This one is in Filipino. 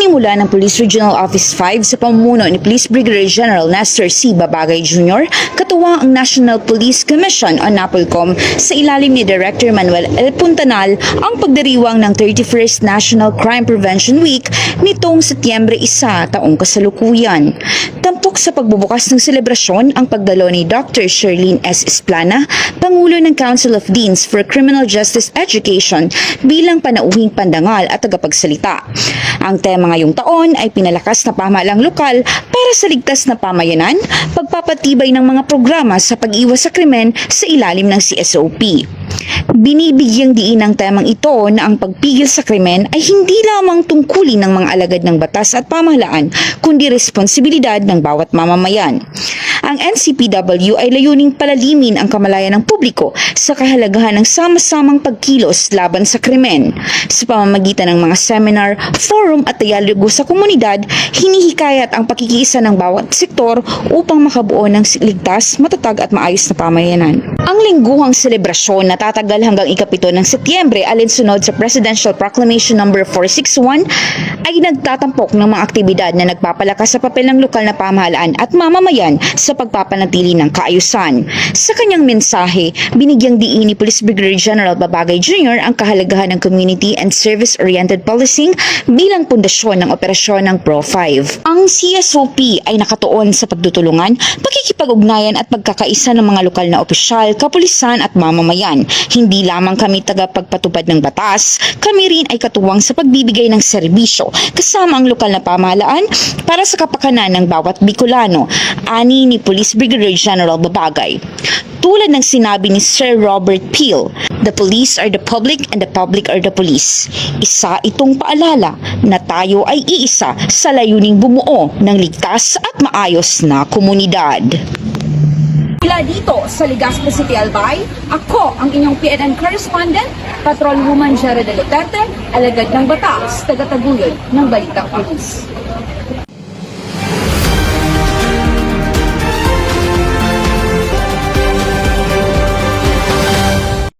Sinimula ng Police Regional Office 5 sa pamumuno ni Police Brigadier General Nestor C. Babagay Jr., katuwang ang National Police Commission o NAPOLCOM sa ilalim ni Director Manuel L. Puntanal ang pagdiriwang ng 31st National Crime Prevention Week nitong Setyembre 1 taong kasalukuyan. Tampok sa pagbubukas ng selebrasyon ang pagdalo ni Dr. Sherlyn S. Esplana, Pangulo ng Council of Deans for Criminal Justice Education bilang panauhing pandangal at tagapagsalita. Ang tema ngayong taon ay pinalakas na pamahalang lokal para sa ligtas na pamayanan, pagpapatibay ng mga programa sa pag-iwas sa krimen sa ilalim ng CSOP. Binibigyang diin ang temang ito na ang pagpigil sa krimen ay hindi lamang tungkulin ng mga alagad ng batas at pamahalaan, kundi responsibilidad ng bawat mamamayan. Ang NCPW ay layuning palalimin ang kamalayan ng publiko sa kahalagahan ng sama-samang pagkilos laban sa krimen. Sa pamamagitan ng mga seminar, forum at dialogo sa komunidad, hinihikayat ang pakikiisa ng bawat sektor upang makabuo ng ligtas, matatag at maayos na pamayanan. Ang lingguhang selebrasyon na tatagal hanggang ika-7 ng Setyembre alinsunod sa Presidential Proclamation No. 461 ay nagtatampok ng mga aktibidad na nagpapalakas sa papel ng lokal na pamahalaan at mamamayan sa pagpapanatili ng kaayusan. Sa kanyang mensahe, binigyang diin ni Police Brigadier General Babagay Jr. ang kahalagahan ng community and service-oriented policing bilang pundasyon ng operasyon ng Pro-5. Ang CSOP ay nakatuon sa pagtutulungan, pakikipag-ugnayan at pagkakaisa ng mga lokal na opisyal, kapulisan at mamamayan. Hindi lamang kami tagapagpatupad ng batas, kami rin ay katuwang sa pagbibigay ng serbisyo kasama ang lokal na pamahalaan para sa kapakanan ng bawat Bicolano, ani ni Police Brigadier General Babagay. Tulad ng sinabi ni Sir Robert Peel, "The police are the public and the public are the police." Isa itong paalala na tayo ay iisa sa layuning bumuo ng ligtas at maayos na komunidad. Mula dito sa Legazpi City, Albay, ako ang inyong PNN correspondent, Patrolwoman Jera de Duterte, alagad ng batas, tagataguyod ng Balitang Pulis.